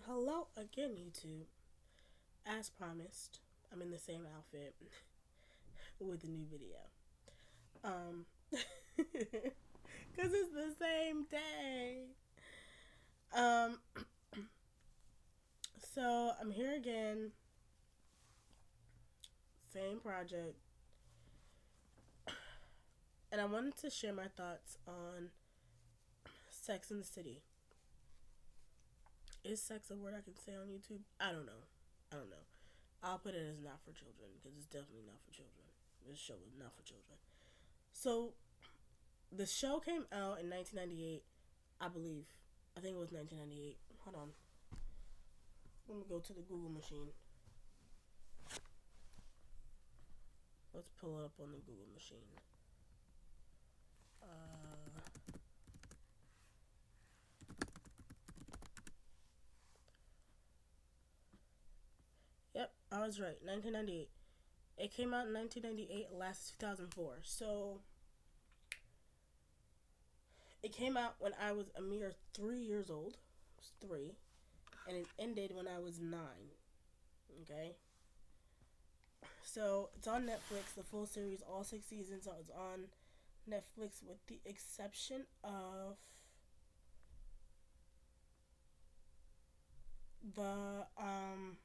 Hello again, YouTube. As promised, I'm in the same outfit with a new video. Cause it's the same day. Um, so I'm here again. Same project, and I wanted to share my thoughts on Sex in the City. Is sex a word I can say on YouTube? I don't know. I don't know. I'll put it as not for children because it's definitely not for children. This show is not for children. So the show came out in 1998, I believe. I think it was 1998. Hold on. Let me go to the Google machine. Let's pull it up on the Google machine. Yep, I was right. 1998. It came out in 1998. It lasted 2004. So it came out when I was a mere 3 years old. I was three, and it ended when I was 9. Okay. So it's on Netflix. The full series, all 6 seasons, is on Netflix, with the exception of the um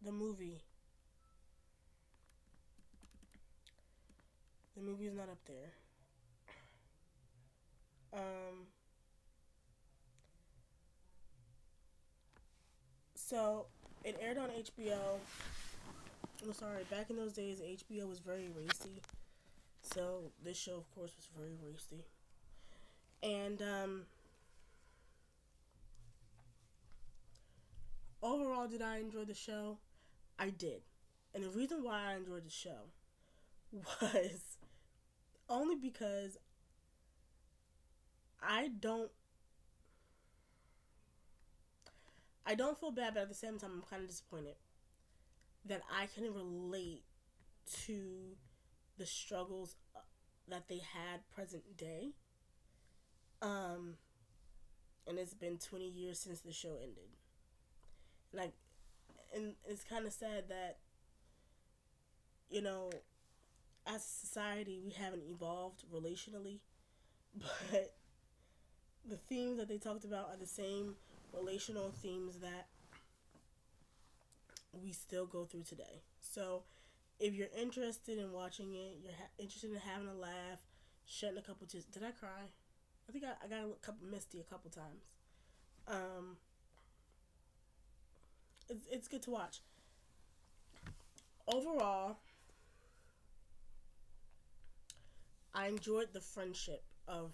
the movie. The movie is not up there. Um, so it aired on HBO. I'm sorry, back in those days, HBO was very racy. So this show, of course, was very racy. And overall, did I enjoy the show? I did. And the reason why I enjoyed the show was only because I don't I don't feel bad, but at the same time, I'm kind of disappointed that I can relate to the struggles that they had present day. Um, and it's been 20 years since the show ended. Like, and it's kind of sad that, you know, as a society, we haven't evolved relationally, but the themes that they talked about are the same relational themes that we still go through today. So, if you're interested in watching it, you're interested in having a laugh, shedding a couple tears. Did I cry? I think I got a couple misty a couple times. Um, it's good to watch. Overall, I enjoyed the friendship of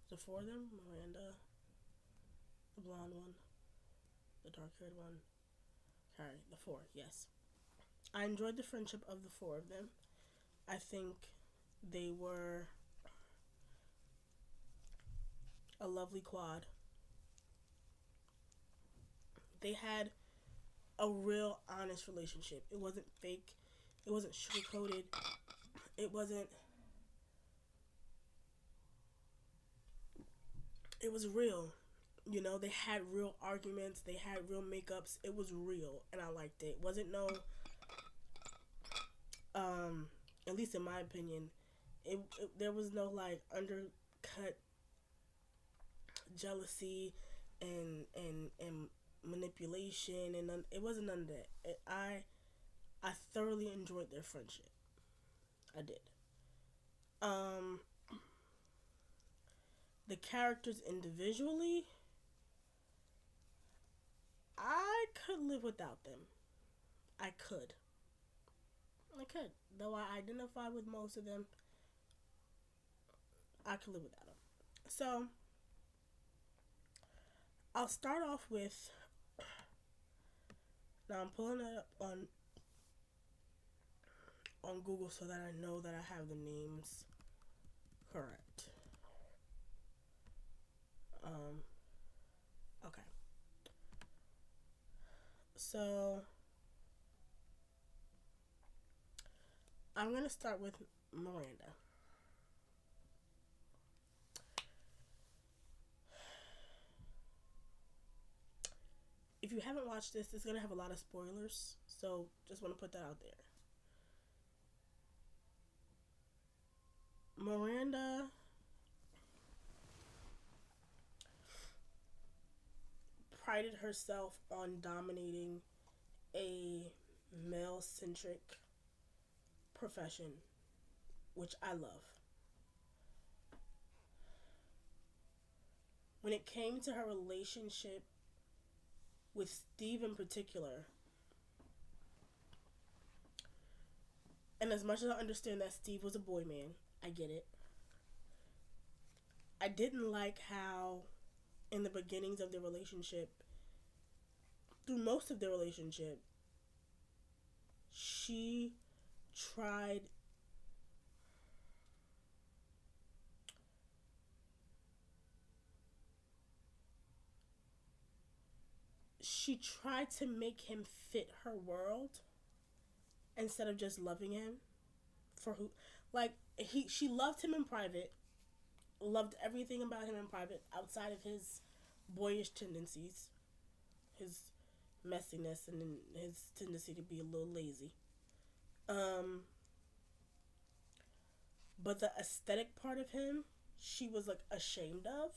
the four of them: Miranda, the blonde one, the dark haired one. Sorry, the four. Yes, I enjoyed the friendship of the four of them. I think they were a lovely quad. They had a real honest relationship. It wasn't fake. It wasn't sugar coated. It wasn't. It was real. You know, they had real arguments. They had real makeups. It was real, and I liked it. It wasn't no. Um, at least in my opinion, there was no like undercut jealousy and manipulation, and it wasn't none of that. I thoroughly enjoyed their friendship. I did. Um, the characters individually, I could live without them. I could. I could. Though I identify with most of them, I could live without them. So I'll start off with. Now I'm pulling it up on Google so that I know that I have the names correct. Okay. So I'm gonna start with Miranda. if you haven't watched this, it's gonna have a lot of spoilers. So just want to put that out there. Miranda prided herself on dominating a male centric profession, which I love. When it came to her relationship with Steve in particular, and as much as I understand that Steve was a boy man, I get it. I didn't like how, in the beginnings of their relationship, through most of their relationship, she tried to make him fit her world instead of just loving him for who, like, she loved him in private, loved everything about him in private outside of his boyish tendencies, his messiness, and his tendency to be a little lazy. But the aesthetic part of him, she was like ashamed of.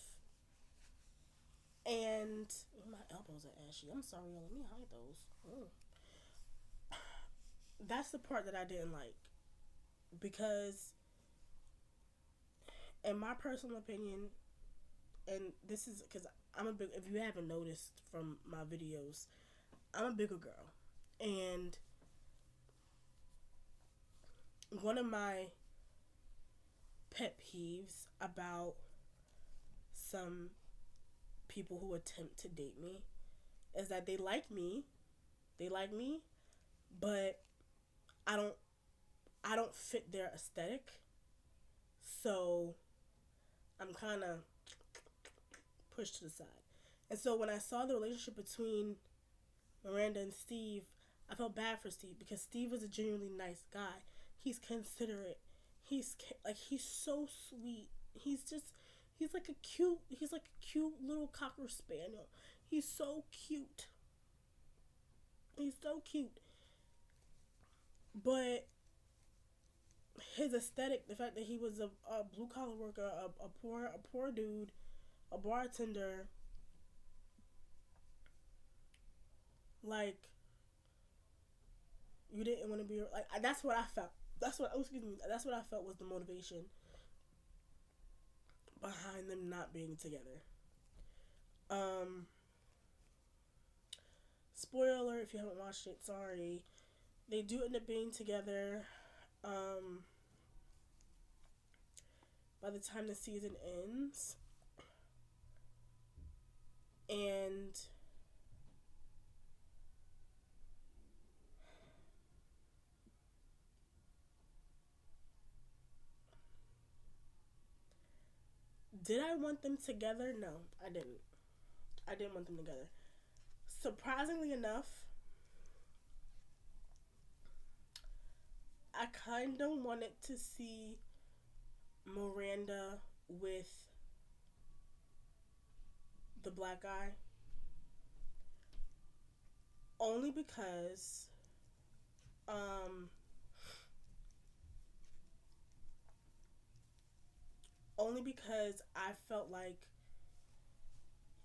And my elbows are ashy. I'm sorry, y'all. Let me hide those. That's the part that I didn't like, because, in my personal opinion, and this is because I'm a big. If you haven't noticed from my videos, I'm a bigger girl, and one of my pet peeves about some people who attempt to date me is that they like me, but I don't fit their aesthetic, so I'm kind of pushed to the side. And so when I saw the relationship between Miranda and Steve, I felt bad for Steve, because Steve is a genuinely nice guy. He's considerate. He's so sweet. He's like a cute little cocker spaniel. He's so cute. But his aesthetic, the fact that he was a blue collar worker, a poor dude, a bartender, like, you didn't want to be like, that's what I felt. That's what I felt was the motivation behind them not being together. Spoiler alert if you haven't watched it, sorry. They do end up being together. By the time the season ends. And did I want them together? No, I didn't. I didn't want them together. Surprisingly enough, I kind of wanted to see Miranda with the black guy. Only because I felt like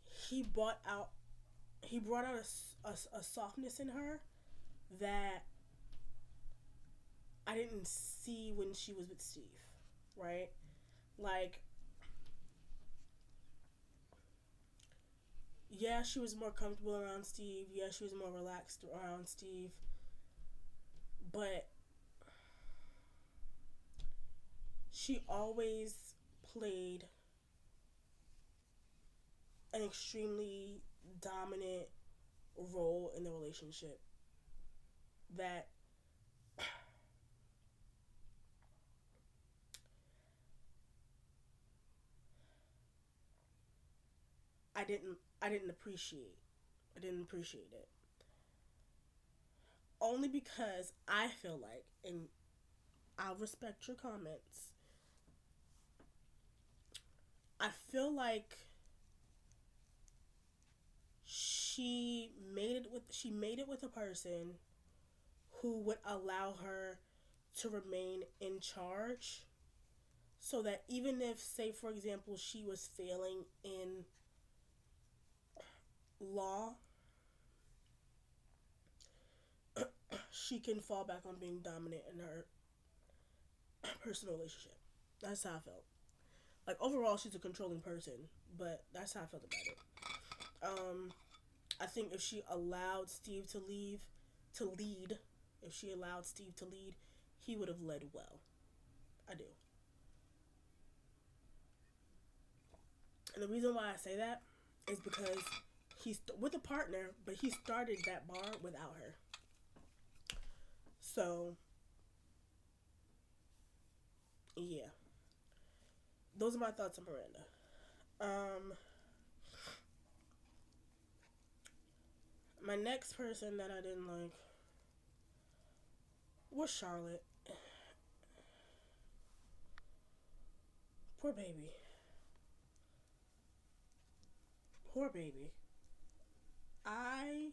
he brought out a softness in her that I didn't see when she was with Steve, right? Like, yeah, she was more comfortable around Steve. Yeah, she was more relaxed around Steve. But she always played an extremely dominant role in the relationship that I didn't appreciate. I didn't appreciate it. Only because I feel like, and I'll respect your comments, I feel like she made it with a person who would allow her to remain in charge, so that even if, say for example, she was failing in law, she can fall back on being dominant in her personal relationship. That's how I felt. Like overall, she's a controlling person, but that's how I felt about it. Um, I think if she allowed Steve to lead, if she allowed Steve to lead, he would have led well. I do. And the reason why I say that is because he's with a partner, but he started that bar without her. So, yeah. Those are my thoughts on Miranda. My next person that I didn't like was Charlotte. Poor baby. Poor baby. I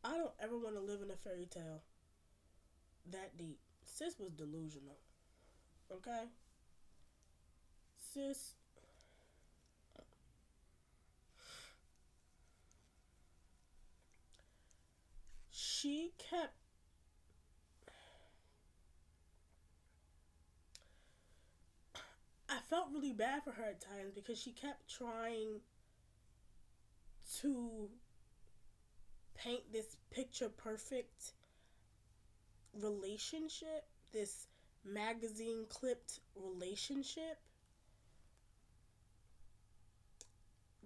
I don't ever want to live in a fairy tale that deep. Sis was delusional. Okay? Sis, she kept I felt really bad for her at times because she kept trying to paint this picture perfect relationship, this magazine clipped relationship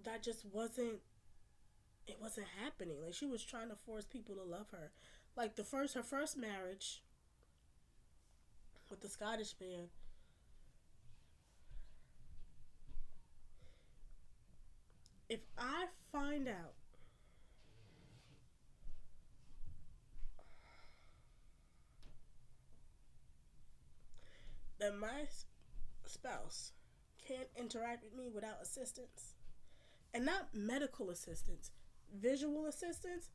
that just wasn't happening. Like she was trying to force people to love her. Like her first marriage with the Scottish man. If I find out that my spouse can't interact with me without assistance, and not medical assistance, visual assistance,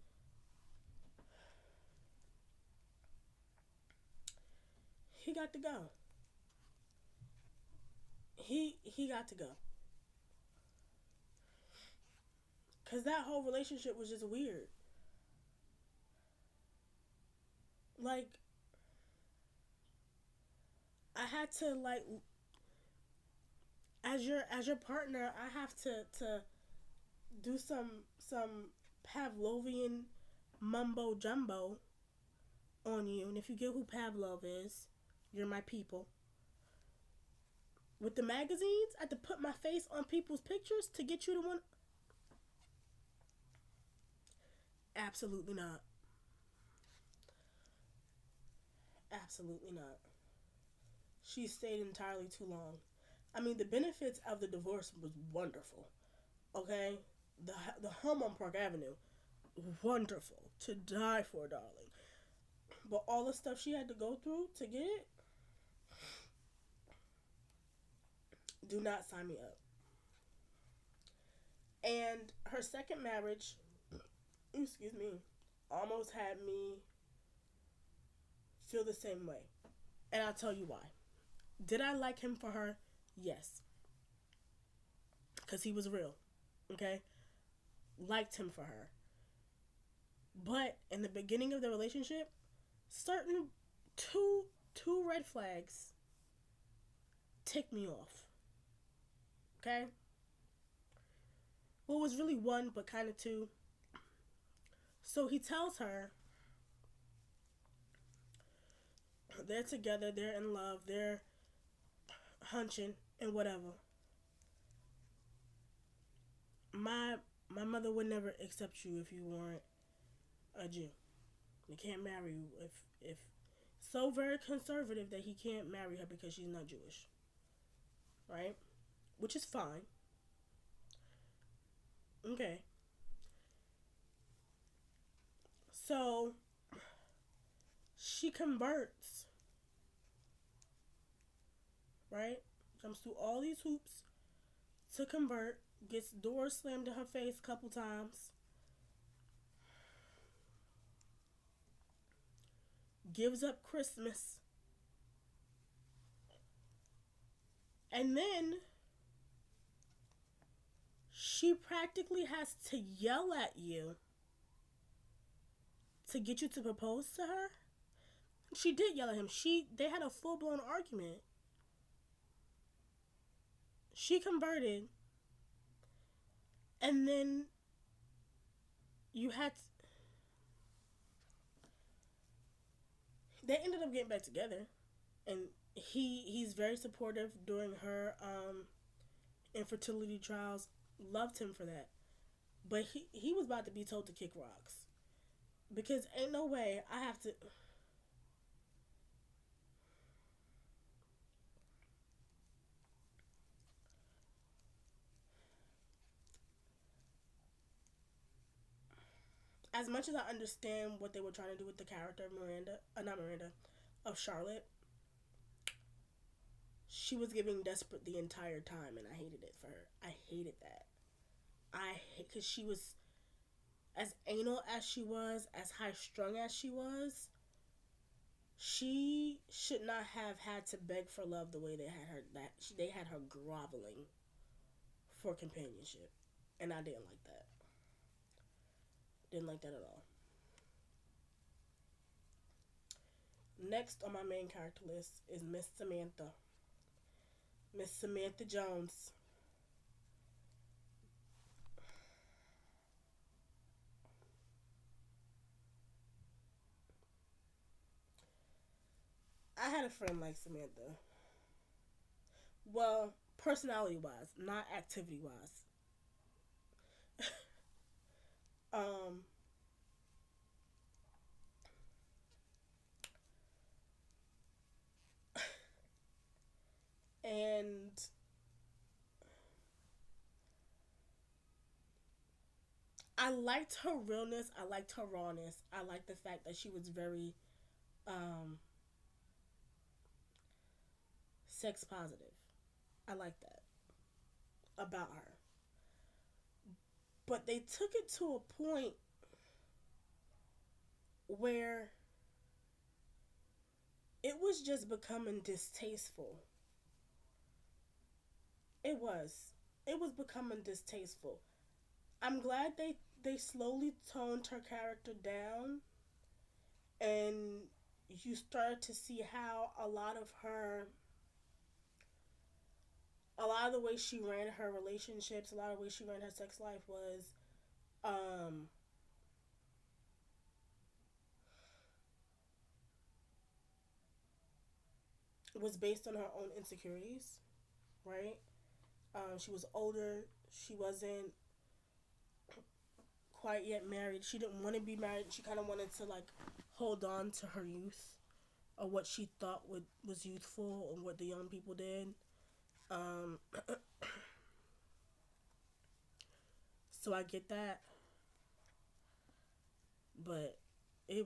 he got to go. He got to go. Cause that whole relationship was just weird. Like I had to like as your partner, I have to do some Pavlovian mumbo jumbo on you. And if you get who Pavlov is, you're my people. With the magazines, I had to put my face on people's pictures to get you to one. Absolutely not. Absolutely not. She stayed entirely too long. I mean, the benefits of the divorce was wonderful. Okay, the home on Park Avenue, wonderful to die for, darling. But all the stuff she had to go through to get it, do not sign me up. And her second marriage, excuse me, almost had me feel the same way. And I'll tell you why. Did I like him for her? Yes. Because he was real. Okay? Liked him for her. But in the beginning of the relationship, certain two red flags ticked me off. Okay? Well, it was really one, but kind of two. So he tells her they're together, they're in love, they're hunching and whatever. My mother would never accept you if you weren't a Jew. They can't marry you if so very conservative that he can't marry her because she's not Jewish. Right? Which is fine. Okay. So she converts, right? Jumps through all these hoops to convert gets doors slammed in her face a couple times, gives up Christmas, and then she practically has to yell at you to get you to propose to her. She did yell at him. They had a full blown argument. She converted, and then you had to, they ended up getting back together, and he's very supportive during her infertility trials. Loved him for that, but he was about to be told to kick rocks because ain't no way I have to. As much as I understand what they were trying to do with the character of Miranda, not Miranda, of Charlotte, she was giving desperate the entire time, and I hated it for her. I hated that. Because she was as anal as she was, as high strung as she was. She should not have had to beg for love the way they had her. They had her groveling for companionship, and I didn't like that. Didn't like that at all. Next on my main character list is Miss Samantha. Miss Samantha Jones. I had a friend like Samantha. Well, personality wise, not activity wise. um, and I liked her realness. I liked her rawness. I liked the fact that she was very um, sex positive. I like that about her. But they took it to a point where it was just becoming distasteful. It was. It was becoming distasteful. I'm glad they slowly toned her character down, and you started to see how a lot of the way she ran her relationships, a lot of the way she ran her sex life um was based on her own insecurities, right? She was older. She wasn't quite yet married. She didn't want to be married. She kind of wanted to like hold on to her youth or what she thought was youthful and what the young people did. Um, so I get that, but it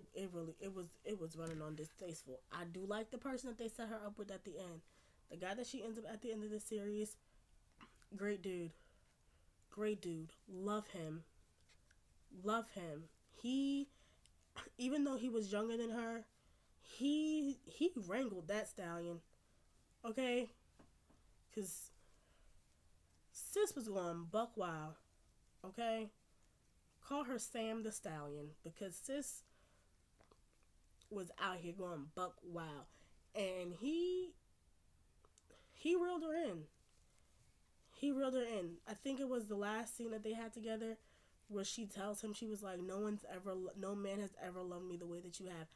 was running on distasteful. I do like the person that they set her up with at the end. The guy that she ends up at the end of the series, great dude. Great dude. Love him. Love him. He, even though he was younger than her, he wrangled that stallion. Okay? Cause sis was going buck wild. Okay? Call her Sam the Stallion because sis was out here going buck wild. And he reeled her in. He reeled her in. I think it was the last scene that they had together where she tells him, she was like, no man has ever loved me the way that you have.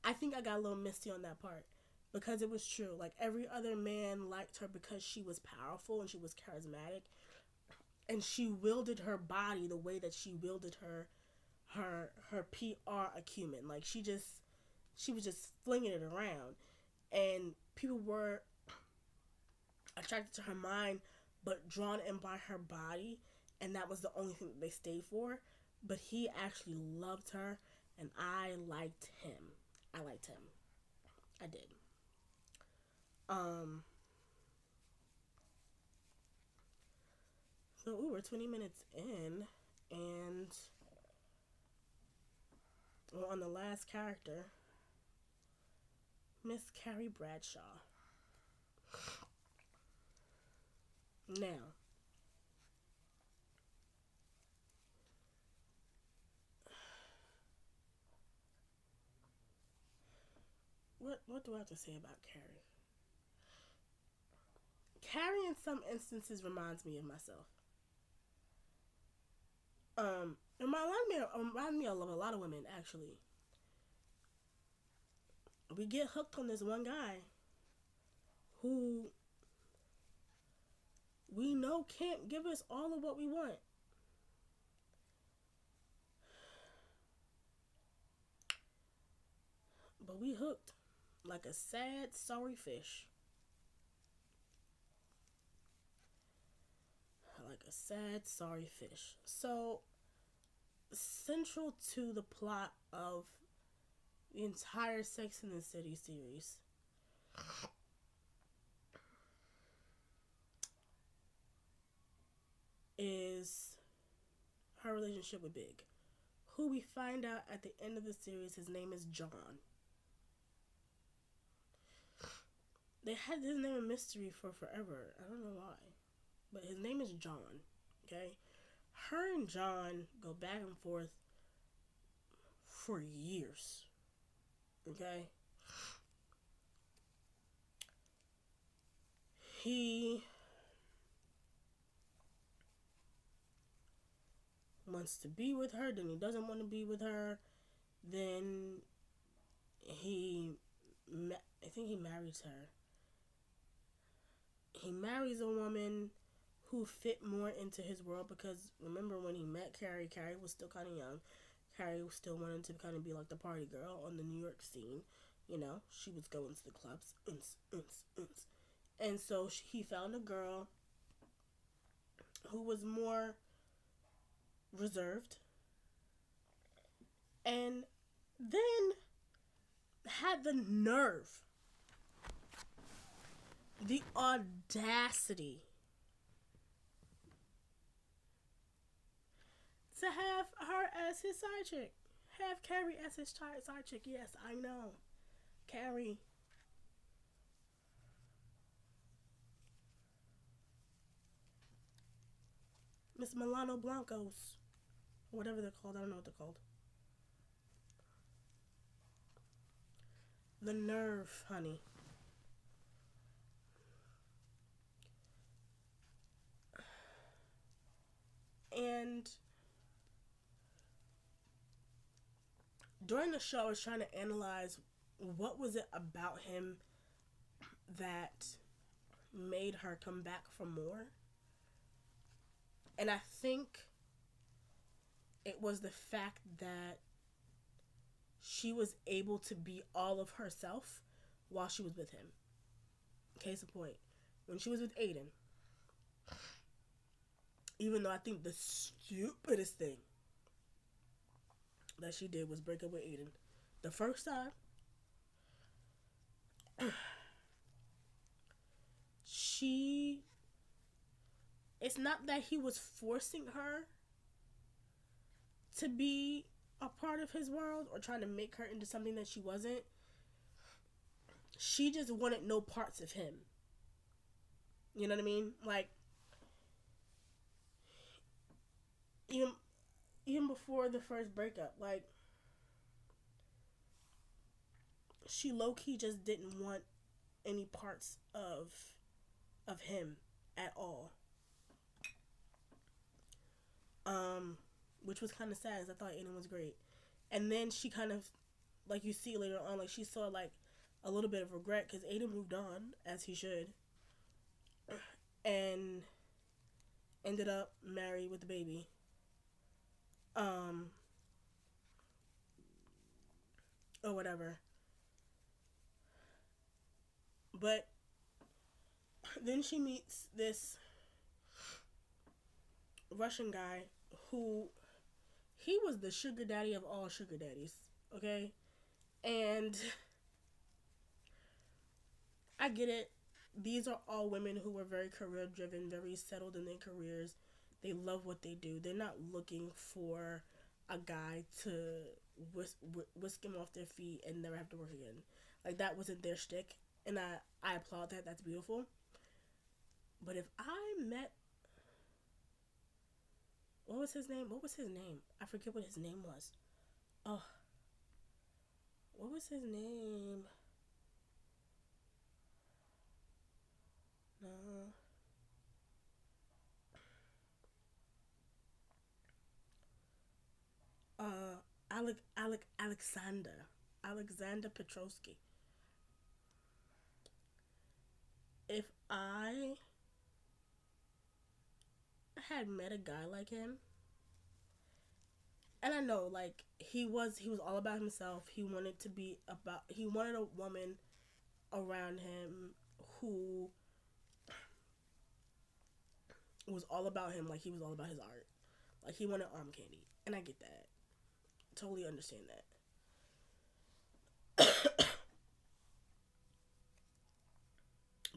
I think I got a little misty on that part because it was true. Like every other man liked her because she was powerful and she was charismatic and she wielded her body the way that she wielded her PR acumen. Like she was just flinging it around, and people were attracted to her mind, but drawn in by her body, and that was the only thing that they stayed for. But he actually loved her, and I liked him. I liked him. I did. Um. So, we're 20 minutes in, and we're on the last character, Miss Carrie Bradshaw. Now, what do I have to say about Carrie? Carrie, in some instances, reminds me of myself. It remind me of a lot of women, actually. We get hooked on this one guy who we know can't give us all of what we want. But we hooked like a sad, sorry fish. Like a sad, sorry fish. So, central to the plot of the entire Sex and the City series is her relationship with Big, who we find out at the end of the series his name is John. They had his name a mystery for forever. I don't know why. But his name is John. Okay? Her and John go back and forth for years. Okay? He wants to be with her, then he doesn't want to be with her. Then I think he marries her. He marries a woman who fit more into his world because remember when he met Carrie, Carrie was still kind of young. Carrie was still wanting to kind of be like the party girl on the New York scene. You know, she was going to the clubs. And so he found a girl who was more reserved. And then had the nerve, the audacity to have her as his side chick. Have Carrie as his side chick. Yes, I know. Carrie. Miss Milano Blancos. Whatever they're called. I don't know what they're called. The nerve, honey. And during the show, I was trying to analyze what was it about him that made her come back for more. And I think it was the fact that she was able to be all of herself while she was with him. Case in point, when she was with Aiden, even though I think the stupidest thing that she did was break up with Aiden. The first time, it's not that he was forcing her to be a part of his world or trying to make her into something that she wasn't. She just wanted no parts of him. You know what I mean? Like, even before the first breakup, like, she low-key just didn't want any parts of him at all. Which was kind of sad, because I thought Aiden was great. And then she kind of, like you see later on, like she saw like a little bit of regret because Aiden moved on, as he should, and ended up married with a baby. Or whatever. But then she meets this Russian guy who he was the sugar daddy of all sugar daddies, okay? And I get it. These are all women who were very career driven, very settled in their careers. They love what they do. They're not looking for a guy to whisk him off their feet and never have to work again. Like, that wasn't their shtick, and I applaud that. That's beautiful. But if I met, what was his name? What was his name? I forget what his name was. Oh, what was his name? No. Alexander Petrovsky. If I had met a guy like him, and I know, like, he was all about himself. He wanted a woman around him who was all about him, like he was all about his art. Like, he wanted arm candy, and I get that. Totally understand that.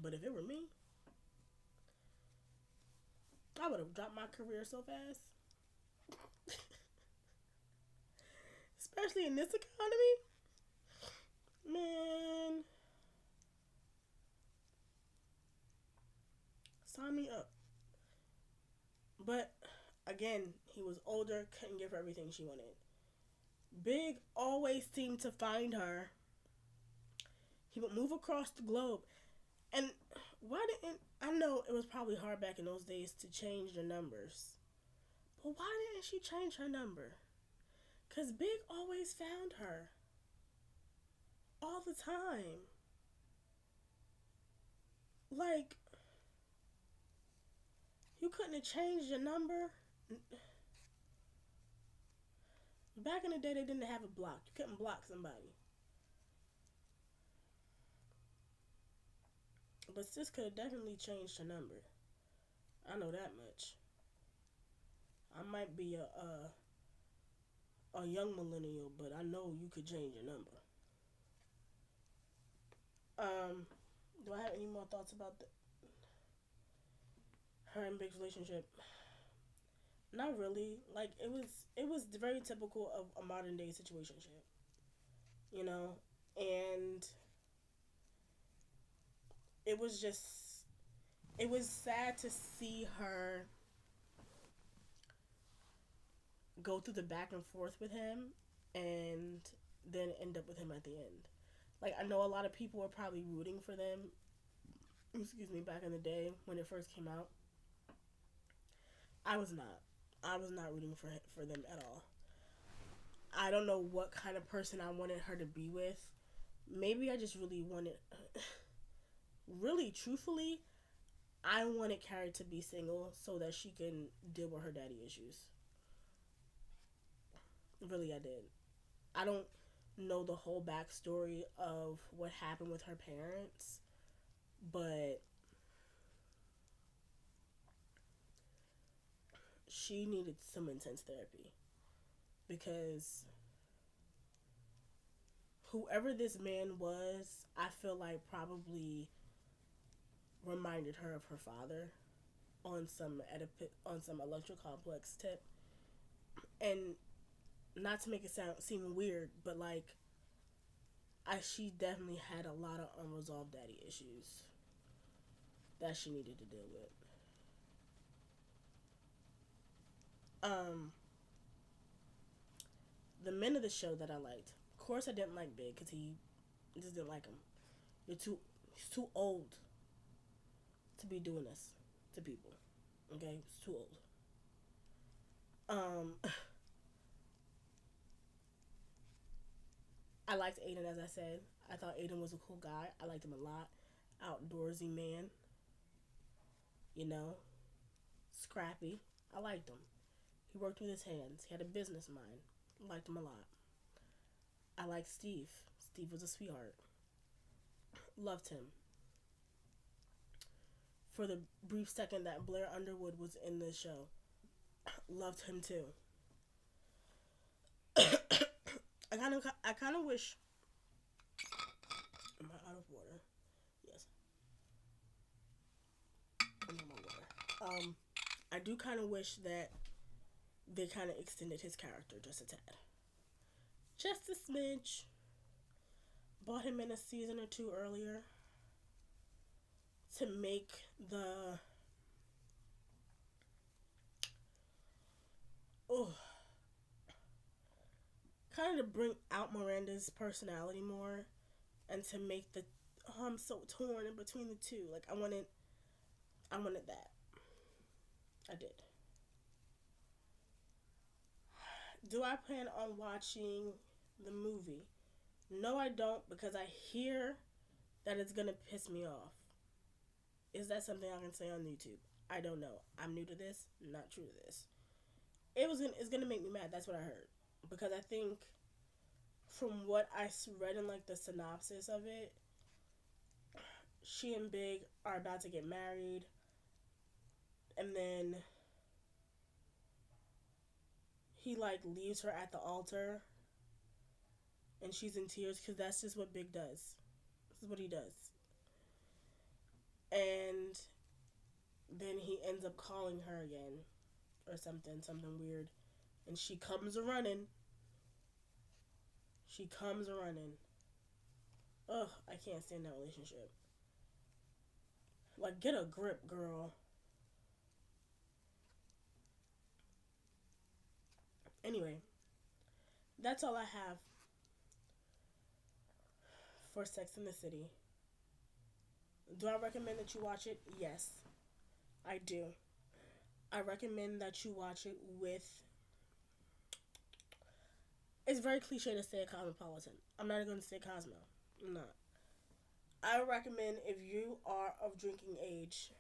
But if it were me, I would have dropped my career so fast. Especially in this economy. Man, sign me up. But again, he was older, couldn't give her everything she wanted. Big always seemed to find her. He would move across the globe. And why didn't, I know it was probably hard back in those days to change the numbers. But why didn't she change her number? Because Big always found her. All the time. Like, you couldn't have changed your number. Back in the day, they didn't have a block. You couldn't block somebody. But sis could have definitely changed her number. I know that much. I might be a young millennial, but I know you could change your number. Do I have any more thoughts about her and Big's relationship? Not really. Like, it was very typical of a modern day situationship, you know, and it was just it was sad to see her go through the back and forth with him and then end up with him at the end. Like, I know a lot of people were probably rooting for them, excuse me, back in the day when it first came out. I was not. I was not rooting for them at all. I don't know what kind of person I wanted her to be with. Maybe I just really wanted, really truthfully, I wanted Carrie to be single so that she can deal with her daddy issues. Really, I did. I don't know the whole backstory of what happened with her parents, but she needed some intense therapy because whoever this man was, I feel like probably reminded her of her father on some electro complex tip, and not to make it seem weird, but like she definitely had a lot of unresolved daddy issues that she needed to deal with. Um, the men of the show that I liked, of course, I didn't like Big because he just didn't like him. He's too old to be doing this to people. Okay, he's too old. Um, I liked Aiden, as I said. I thought Aiden was a cool guy. I liked him a lot. Outdoorsy man. You know, scrappy. I liked him. He worked with his hands. He had a business mind. I liked him a lot. I liked Steve. Steve was a sweetheart. Loved him. For the brief second that Blair Underwood was in the show, loved him too. I kind of wish. Am I out of water? Yes. I need more water. I do kind of wish that they kind of extended his character just a tad. Just a smidge. Brought him in a season or two earlier to make the oh kind of bring out Miranda's personality more, and to make the I'm so torn in between the two. Like I wanted that. I did. Do I plan on watching the movie? No, I don't, because I hear that it's gonna piss me off. Is that something I can say on YouTube? I don't know. I'm new to this. Not true to this. It's gonna make me mad. That's what I heard, because I think from what I read in like the synopsis of it, she and Big are about to get married, and then he like leaves her at the altar, and she's in tears because that's just what Big does. This is what he does, and then he ends up calling her again, or something weird, and she comes a running. She comes a running. Ugh, I can't stand that relationship. Like, get a grip, girl. Anyway, that's all I have for Sex in the City. Do I recommend that you watch it? Yes, I do. I recommend that you watch it with. It's very cliche to say a cosmopolitan. I'm not going to say Cosmo. I'm not. I recommend, if you are of drinking age,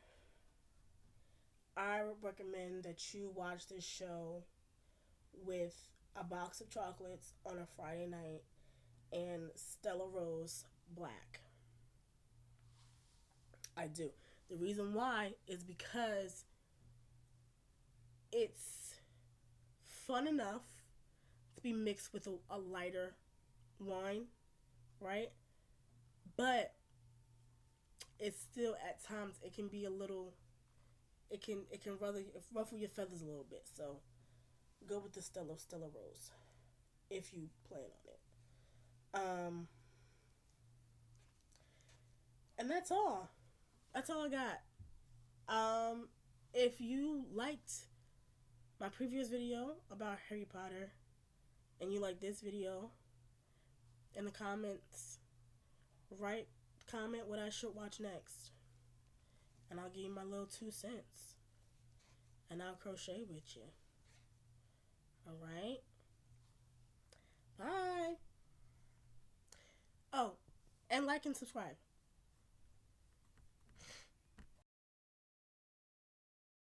I recommend that you watch this show with a box of chocolates on a Friday night and Stella Rose Black. I do. The reason why is because it's fun enough to be mixed with a lighter wine, right? But it's still, at times, it can be a little, it can ruffle your feathers a little bit. So go with the Stella Rose if you plan on it. And that's all. That's all I got. If you liked my previous video about Harry Potter and you like this video, in the comments, write comment what I should watch next, and I'll give you my little 2 cents, and I'll crochet with you. All right. Bye. Oh, and like and subscribe.